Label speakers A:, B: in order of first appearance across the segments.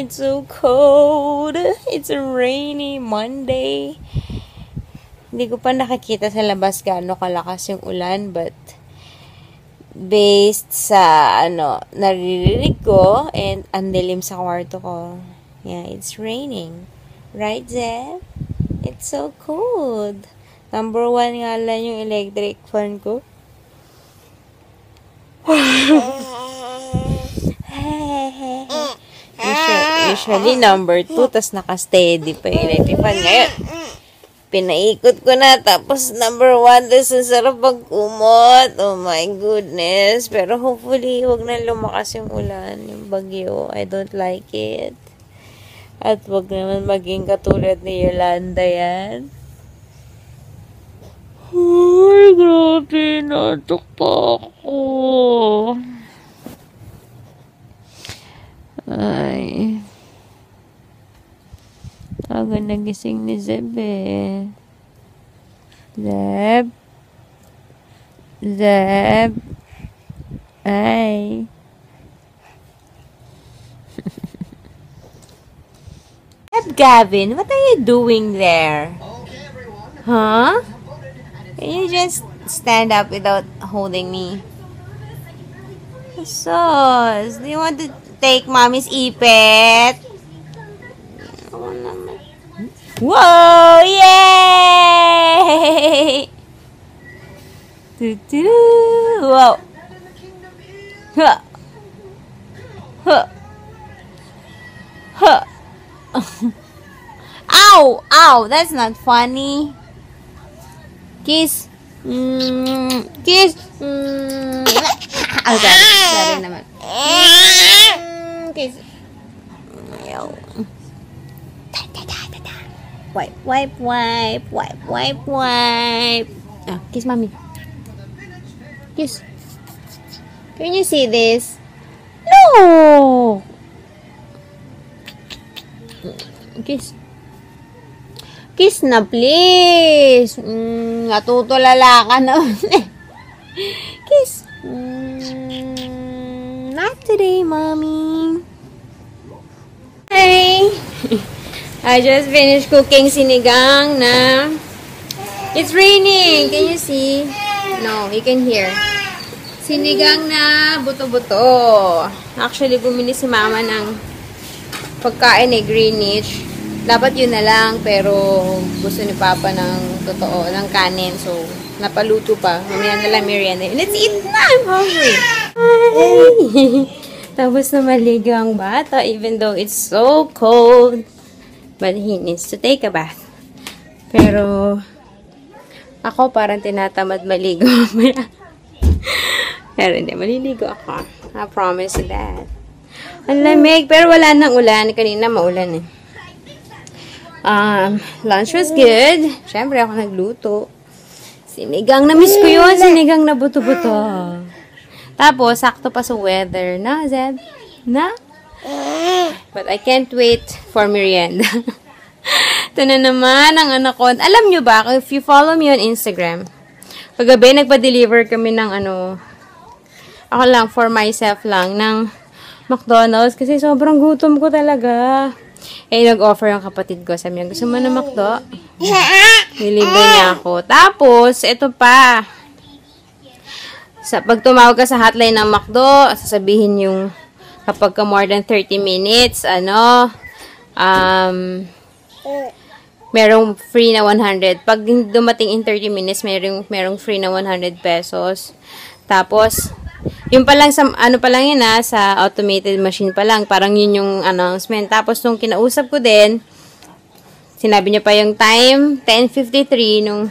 A: it's so cold. It's a rainy Monday. Hindi ko pa nakikita sa labas gaano kalakas yung ulan, but based sa naririnig ko and ang dilim sa kwarto ko, yeah, it's raining. Right, Zeb? It's so cold. Number 1 nga lang yung electric fan ko. Usually number 2, tas naka-steady pa yung electric fan. Ngayon, pinaikot ko na, tapos number 1, tas ang sarap pag-kumot. Oh my goodness. Pero hopefully, huwag na lumakas yung ulan, yung bagyo. I don't like it. At huwag naman maging katulad ni Yolanda yan. Ay, grabe, natok pa ako. Ay. Aga nagising ni Zeb eh. Zeb? Zeb? Ay. Zeb, Gavin, what are you doing there? Huh? Can you just stand up without holding me? Sos, do you want to take mommy's ipet? Whoa! Yay! Whoa! Huh! Huh! Huh! Ow! Ow! That's not funny. Kiss. Kiss. Oh, sorry naman. Kiss. Wipe, wipe, wipe, wipe, wipe, wipe. Ah, kiss mommy. Kiss. Can you see this? No. Kiss. Kiss na, please. Natutulala ka na. Kiss. Not today, mommy. Hey. I just finished cooking sinigang na. It's raining. Can you see? No, you can hear. Sinigang na buto-buto. Actually, bumili si mama ng pagkain ni Greenwich. Dapat yun na lang, pero gusto ni Papa ng totoo, ng kanin. So, napaluto pa. Mamaya na lang merienda. Let's eat na! I'm hungry! Tapos na maligo ang bata, even though it's so cold. But he needs to take a bath. Pero, ako parang tinatamad maligo. Pero hindi, maliligo ako. I promise that. Ang lamig, pero wala nang ulan. Kanina maulan eh. Lunch was good. Siyempre ako nagluto. Sinigang na miss ko yun. Sinigang na buto-buto. Tapos, sakto pa sa weather. Na, Zed? Na? But I can't wait for merienda. Ito na naman ang anak ko. Alam nyo ba, if you follow me on Instagram, paggabi nagpa-deliver kami ng ako lang, for myself lang, ng McDonald's. Kasi sobrang gutom ko talaga. Eh, nag-offer yung kapatid ko. Sabi niya, gusto mo na McDo? Nilibre niya ako. Tapos, ito pa. Pag tumawag ka sa hotline ng McDo, sasabihin yung kapag ka more than 30 minutes, merong free na 100. Pag dumating in 30 minutes, merong free na 100 pesos. Tapos, yung pa lang sa, pa lang yun sa automated machine pa lang. Parang yun yung announcement. Tapos, nung kinausap ko din, sinabi niya pa yung time, 10:53, nung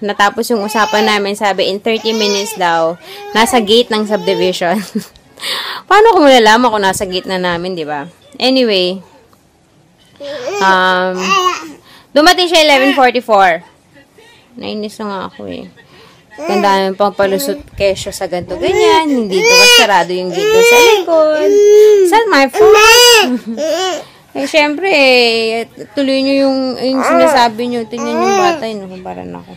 A: natapos yung usapan namin, sabi, in 30 minutes daw, nasa gate ng subdivision. Paano ko malalaman kung nasa gate na namin, di ba? Anyway, dumating siya 11:44. Nainis na nga ako eh. Ganda namin pang palusot kesyo sa ganito ganyan. Hindi ito sarado yung gate sa likod. Is that my fault? Eh, syempre, tuloy nyo yung sinasabi nyo. Tingnan yung bata, inuhubaran ako.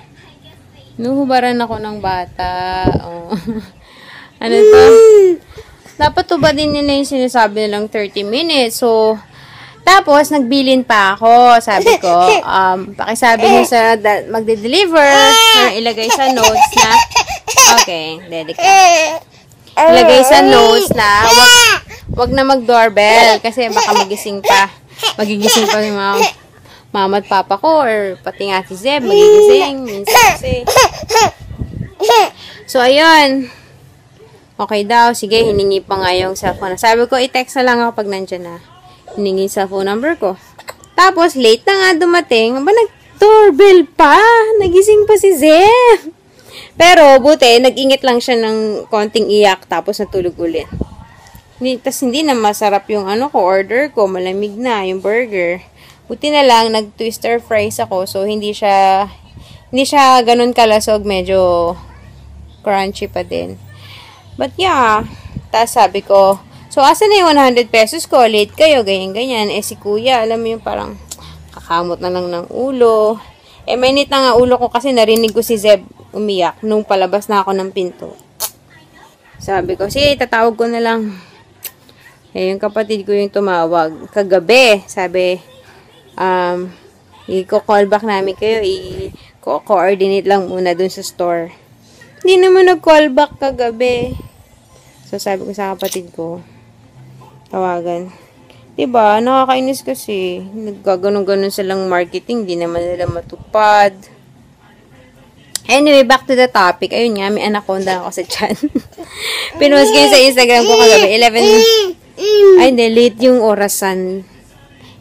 A: Inuhubaran ako ng bata. Oh. Ano to? Dapat tubadin nila yung sinasabi nilang 30 minutes. So, tapos, nagbilin pa ako. Sabi ko, pakisabi niyo sa magde-deliver, or ilagay sa notes na, okay, ready ka. Ilagay sa notes na, wag na mag-doorbell, kasi baka magigising pa yung mga mama at papa ko, or pati nga si Zeb, magigising, minsan kasi. So, ayun. Okay daw, sige, hiningi pa nga yung cellphone. Sabi ko, i-text na lang ako pag nandyan na. Hiningi yung cellphone number ko. Tapos, late na nga dumating. Aba, nag-doorbell pa. Nagising pa si Zeb. Pero, buti, nag-ingit lang siya ng konting iyak, tapos natulog ulit. Tapos, hindi na masarap yung order ko. Malamig na, yung burger. Buti na lang, nag-twister fries ako, so hindi siya ganun kalasog, medyo crunchy pa din. But yeah, tapos sabi ko, so asan na yung 100 pesos ko? Late kayo, ganyan-ganyan. Si kuya, alam mo yung parang kakamot na lang ng ulo. Mainit na nga ulo ko kasi narinig ko si Zeb umiyak nung palabas na ako ng pinto. Sabi ko, sige, tatawag ko na lang. Yung kapatid ko yung tumawag. Kagabi, sabi, i-call back namin kayo, i-coordinate lang muna dun sa store. Hindi naman nag-call back kagabi. So, sabi ko sa kapatid ko, tawagan. Diba, nakakainis kasi. Nagkaganon-ganon silang marketing, di naman nila matupad. Anyway, back to the topic. Ayun nga, may anaconda ako sa tiyan. Pinost ko yun sa Instagram ko kagabi. 11, ay hindi, late yung orasan.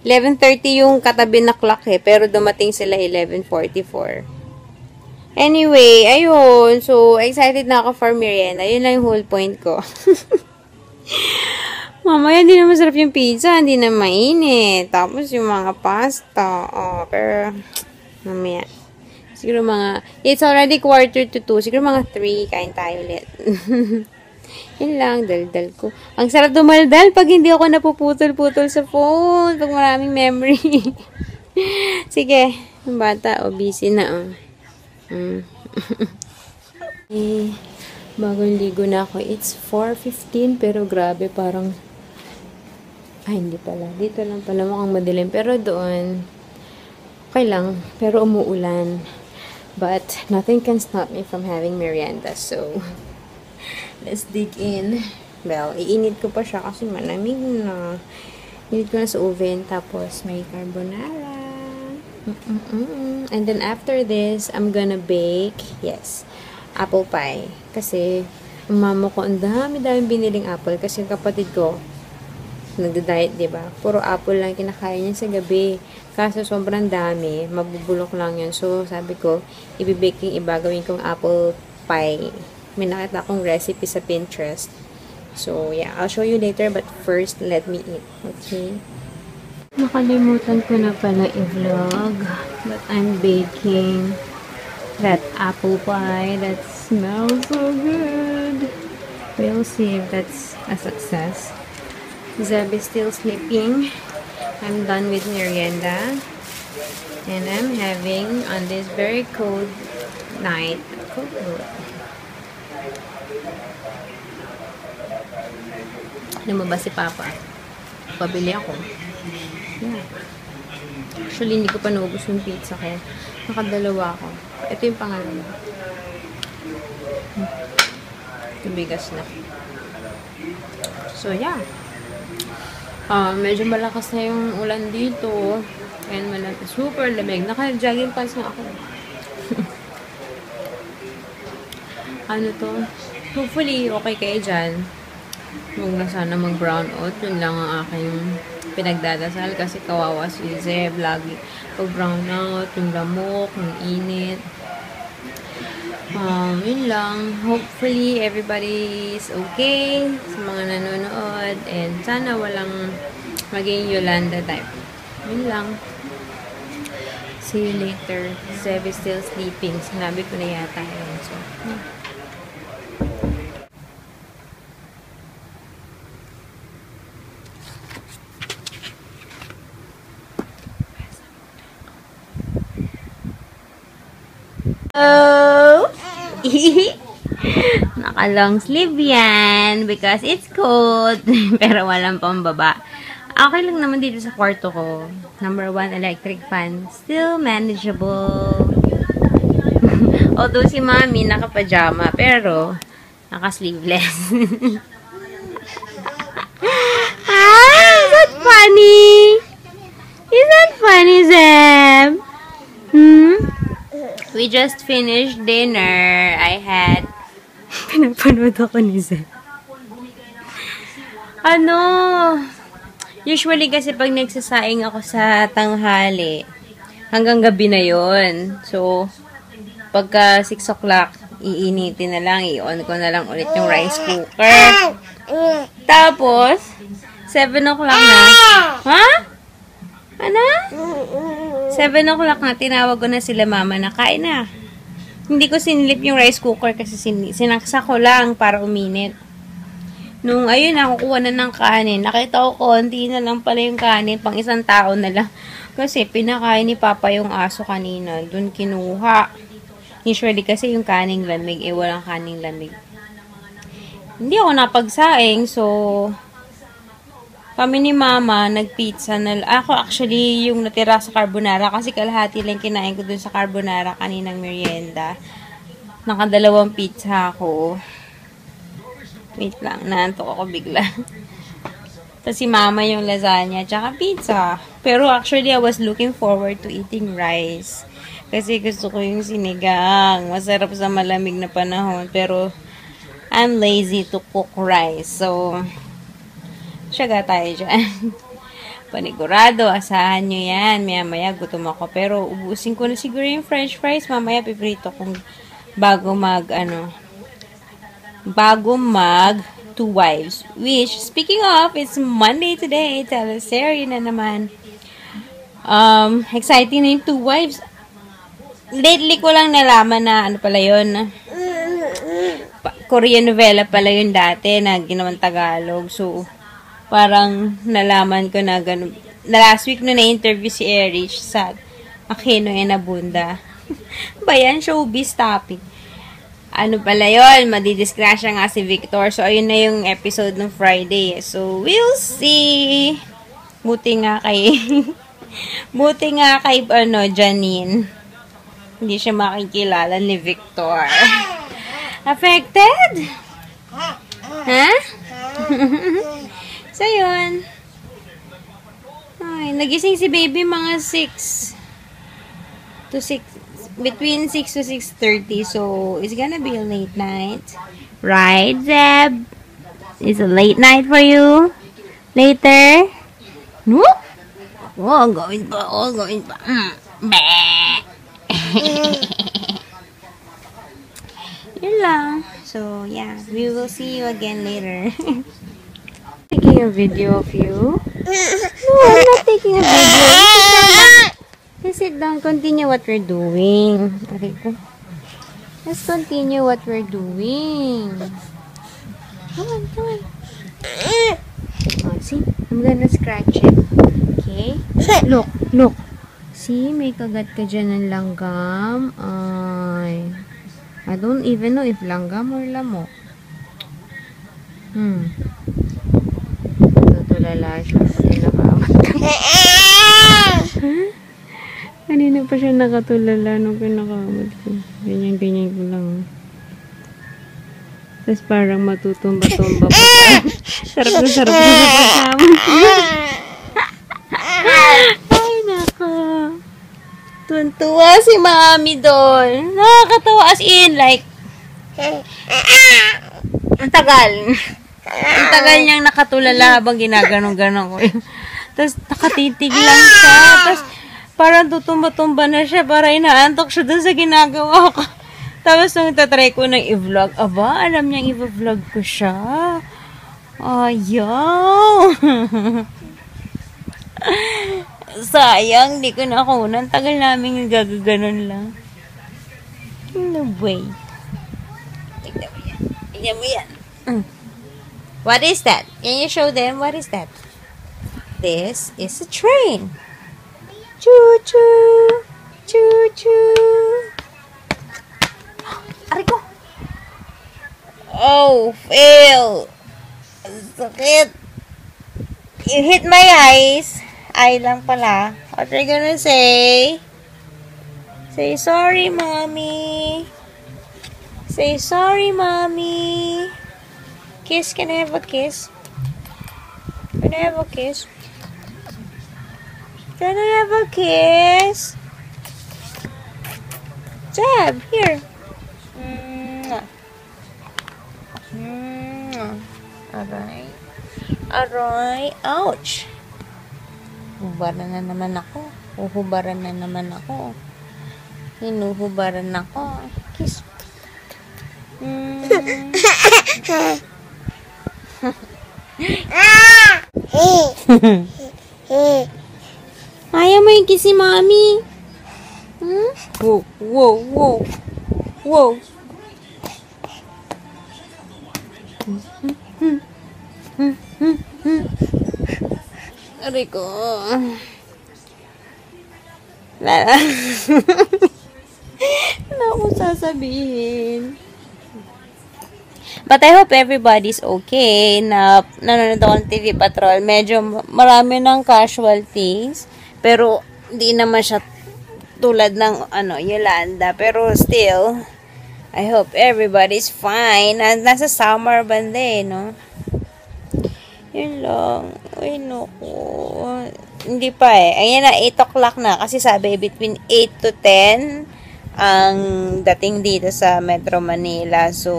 A: 11:30 yung katabi na clock pero dumating sila 11:44. Anyway, ayun. So, excited na ako for merienda. Yun lang yung whole point ko. Mamaya, hindi na masarap yung pizza. Hindi na mainit. Tapos, yung mga pasta. Pero, mamaya. Siguro it's already 1:45. Siguro mga 3, kain tayo ulit. Yun lang, daldal ko. Ang sarap dumaldal pag hindi ako napuputol-putol sa phone. Pag maraming memory. Sige, yung bata, busy na. Bagong ligo na ako. It's 4:15, pero grabe, parang, hindi pala. Dito lang pala mukhang madilim. Pero doon, okay lang. Pero umuulan. But, nothing can stop me from having merienda. So, let's dig in. Well, iinit ko pa siya kasi malamig na. Init ko na sa oven. Tapos, may carbonara. And then, after this, I'm gonna bake, apple pie. Kasi, mama ko, ang dami-dami biniling apple. Kasi yung kapatid ko, nagda-diet, diba? Puro apple lang kinakain niya sa gabi. Kaso, sobrang dami. Mabubulok lang yun. So, sabi ko, ibibake yung iba. Gawin kong apple pie. May nakita akong recipe sa Pinterest. So, yeah. I'll show you later. But first, let me eat. Okay? Nakalimutan ko na pala i-vlog. But I'm baking that apple pie that smells so good. We'll see if that's a success. Zeb is still sleeping. I'm done with merienda. And I'm having, on this very cold night, cold. Lumabas si Papa. Pabili ako. Yeah. Actually, hindi ko pa naubos yung pizza ko. Nakadalawa ako. Ito yung pangalawa. Tubigas na. So, yeah. Medyo malakas na yung ulan dito. And super lamig. Naka-jogging pants na ako. Ano to? Hopefully, okay kayo dyan. Huwag na sana mag-brown out. Yun lang ang aking pinagdadasal kasi kawawa si Zeb. Lagi pag-brown out, yung lamok, yung init. Yun lang. Hopefully, everybody is okay sa mga nanonood. And sana walang maging Yolanda type. Yun lang. See you later. Zeb is still sleeping. Sinabi ko na yata yun. So, yeah. Naka-long sleeve yan because it's cold. Pero walang pambaba. Okay lang naman dito sa kwarto ko. Number 1, electric fan. Still manageable. Although si Mami naka-pajama, pero naka-sleeveless. Is that funny? Is that funny, Zeb? We just finished dinner. I had pinapanood ako ni Zeb. Usually kasi pag nagsasaing ako sa tanghali, hanggang gabi na yon. So, pagka 6 o'clock, iinitin na lang, i-on ko na lang ulit yung rice cooker. Tapos, 7 o'clock na. Ha? Ano? 7 o'clock na, tinawag ko na sila mama na kain na. Hindi ko sinilip yung rice cooker kasi sinaksa ko lang para uminit. Nung ayun na, kukuha na ng kanin. Nakita ko konti na lang pala yung kanin, pang isang tao na lang. Kasi pinakain ni Papa yung aso kanina. Doon kinuha. Usually kasi yung kaning lamig, walang kaning lamig. Hindi ako napagsaing, so kami ni Mama, nagpizza na. Ako actually, yung natira sa carbonara, kasi kalahati lang kinain ko dun sa carbonara kaninang merienda. Nakadalawang pizza ako. Wait lang, naantok ako bigla. Tapos si Mama yung lasagna, tsaka pizza. Pero actually, I was looking forward to eating rice. Kasi gusto ko yung sinigang. Masarap sa malamig na panahon. Pero, I'm lazy to cook rice. So, syaga tayo dyan. Panigurado, asahan nyo yan. Maya-maya, gutom ako. Pero, ubusin ko na siguro yung french fries. Mamaya, piprito kung bago mag Two Wives. Which, speaking of, it's Monday today. Teleserye na naman. Exciting na yung Two Wives. Lately ko lang nalaman na ano pala yun. Korean novela pala yun dati na ginawang Tagalog. So, parang nalaman ko na ganun. Last week na na-interview si Erich sa Aquino and Abunda. Bayan, showbiz topic. Ano pala yun? Madidisgrasya nga si Victor. So, ayun na yung episode ng Friday. So, we'll see. Buti nga kay Janine. Hindi siya makikilala ni Victor. Affected? Ha? So, yun. Ay, nagising si baby mga 6 to 6. Between 6 to 6:30. So, it's gonna be a late night. Right, Zeb? It's a late night for you? Later? No? Oh, gawin pa. Yun lang. So, yeah. We will see you again later. Taking a video of you? No, I'm not taking a video. Just sit down. Continue what we're doing. Okay ko. Let's continue what we're doing. Come on. Oh, see? I'm gonna scratch it. Okay? Look. See, may kagat ka dyan ng langgam. Ay. I don't even know if langgam or lamok. Tutulala siya kasi nakamat ka. Kanina pa siya nakatulala nung pinakamat ko. Ganyan ko lang. Tapos parang matutumba-tumba pa. Sarap na sa kasama. Ay, naka. Tuntua si Mami doon. Nakakatawa as in, like, ang tagal. Ang tagal niyang nakatulala habang ginaganon-ganon ko. Tapos nakatitig lang siya. Tapos parang tutumba-tumba na siya. Para inaantok siya doon sa ginagawa ko. Tapos nung tatry ko ng i-vlog, aba, alam niyang i-vlog ko siya. Ayaw. Sayang, di ko nakunan. Tagal namin gagaganon lang. No way. Tignan mo yan. What is that? Can you show them? What is that? This is a train. Choo-choo. Choo-choo. Aray ko.
B: Oh, fail. Sakit. You hit my eyes. Eye lang pala. What are you gonna say? Say sorry, mommy. Say sorry, mommy. Kiss. Can I have a kiss? Can I have a kiss? Can I have a kiss? Jab, here. Aray. Aray. Ouch. Hubaran na naman ako. Uhubaran na naman ako. Hinuhubaran ako. Kiss. Ayaw mo yung kiss si mommy? Whoa, whoa, whoa. Whoa. Aray ko. Ano ako sasabihin? But I hope everybody's okay na nanonood ako ng TV Patrol. Medyo marami ng casualties. Pero, hindi naman siya tulad ng, Yolanda. Pero still, I hope everybody's fine. Nasa summer banda no? Yun lang. Ay, naku. Hindi pa Ayan na, 8 o'clock na. Kasi sabi, between 8 to 10 ang dating dito sa Metro Manila. So,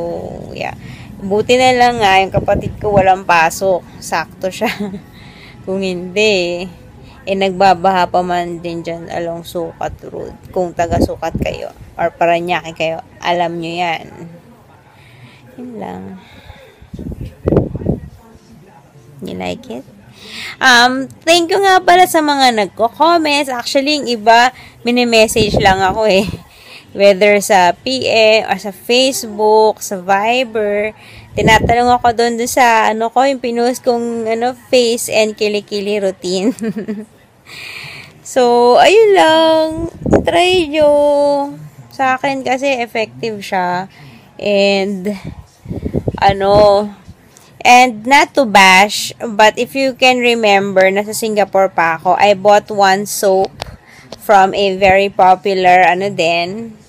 B: yeah. Buti na lang nga, yung kapatid ko walang pasok. Sakto siya. Kung hindi, nagbabaha pa man din dyan along Sukat Road. Kung taga-Sukat kayo, or Paranaque kayo, alam nyo yan. Yun lang. You like it? Thank you nga pala sa mga nagko-comments. Actually, yung iba, mini-message lang ako Whether sa PM, or sa Facebook, sa Viber. Tinatanong ako doon sa, yung pinost kong, face and kilikili routine. So, ayun lang. Try nyo. Sa akin kasi effective siya. And, and not to bash, but if you can remember, nasa Singapore pa ako, I bought one soap from a very popular,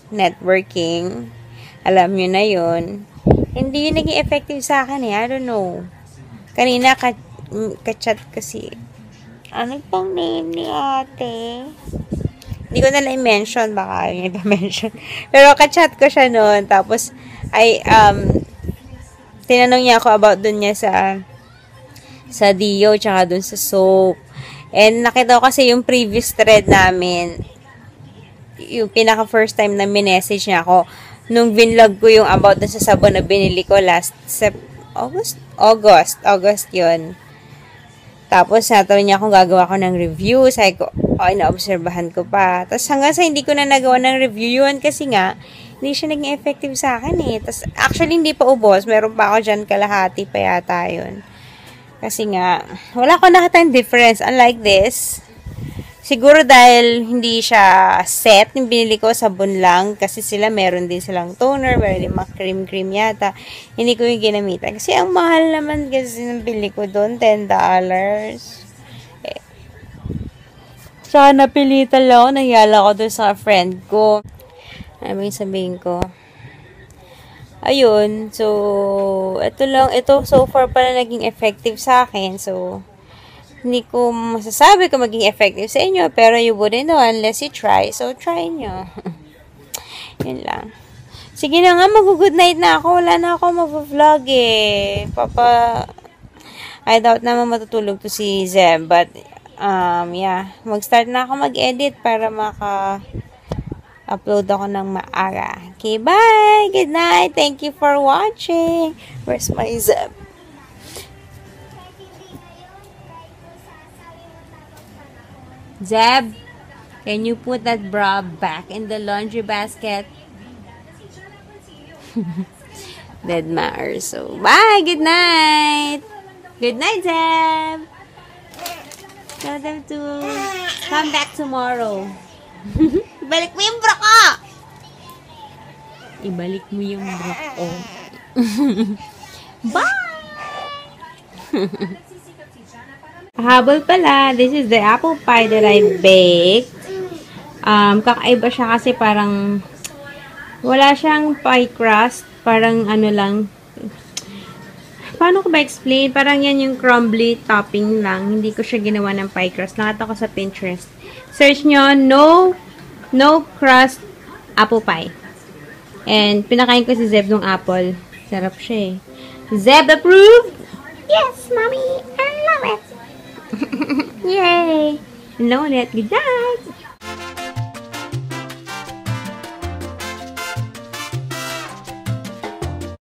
B: networking. Alam nyo na yun. Hindi yun naging effective sa akin I don't know. Kanina, ka-chat kasi. Ano pang name ni ate? Hindi ko na lang i-mention. Baka yun i-mention. Pero ka-chat ko siya noon. Tapos, tinanong niya ako about dun niya sa Dio, tsaka dun sa soap. And nakita ko kasi yung previous thread namin, yung pinaka first time na minessage niya ako, nung vinlog ko yung about dun sa sabon na binili ko last August yun. Tapos, natanong niya kung gagawa ko ng review. Sabi ko, naobserbahan ko pa. Tapos, hanggang sa hindi ko na nagawa ng review yun kasi nga, hindi siya naging effective sa akin Tapos, actually, hindi pa ubos. Meron pa ako dyan, kalahati pa yata yun. Kasi nga, wala ko nakita yung difference. Unlike this, siguro dahil hindi siya set, yung binili ko sabon lang, kasi sila meron din silang toner, meron din mga cream yata. Hindi ko yung ginamitan. Kasi ang mahal naman kasi ng bili ko doon, $10. Tsaka napilitan lang ako, nangyala ko doon sa friend ko. Ano yung sabihin ko? Ayun, so, ito so far pala naging effective sa akin, so, hindi ko masasabi kung maging effective sa inyo, pero you wouldn't know unless you try, so, try nyo. Yun lang. Sige na nga, mag-good night na ako, wala na ako mag-vlog I doubt naman matutulog to si Zeb, but, yeah, mag-start na ako mag-edit para upload ako ng maaga. Okay, bye! Good night! Thank you for watching! Where's my Zeb? Zeb, can you put that bra back in the laundry basket? Dead matter. So, bye! Good night! Good night, Zeb! Tell them to come back tomorrow. Ibalik mo yung bra ko! Ibalik mo yung bra ko. Bye!
A: Habol pala, this is the apple pie that I baked. Kakaiba siya kasi parang wala siyang pie crust. Parang ano lang. Paano ko ba explain? Parang yan yung crumbly topping lang. Hindi ko siya ginawa ng pie crust. Nakita ko sa Pinterest. Search nyo, no crust apple pie. And pinakain ko si Zeb ng apple. Sarap siya eh. Zeb approved? Yes, mommy. I love it. Yay. Love it. Good night.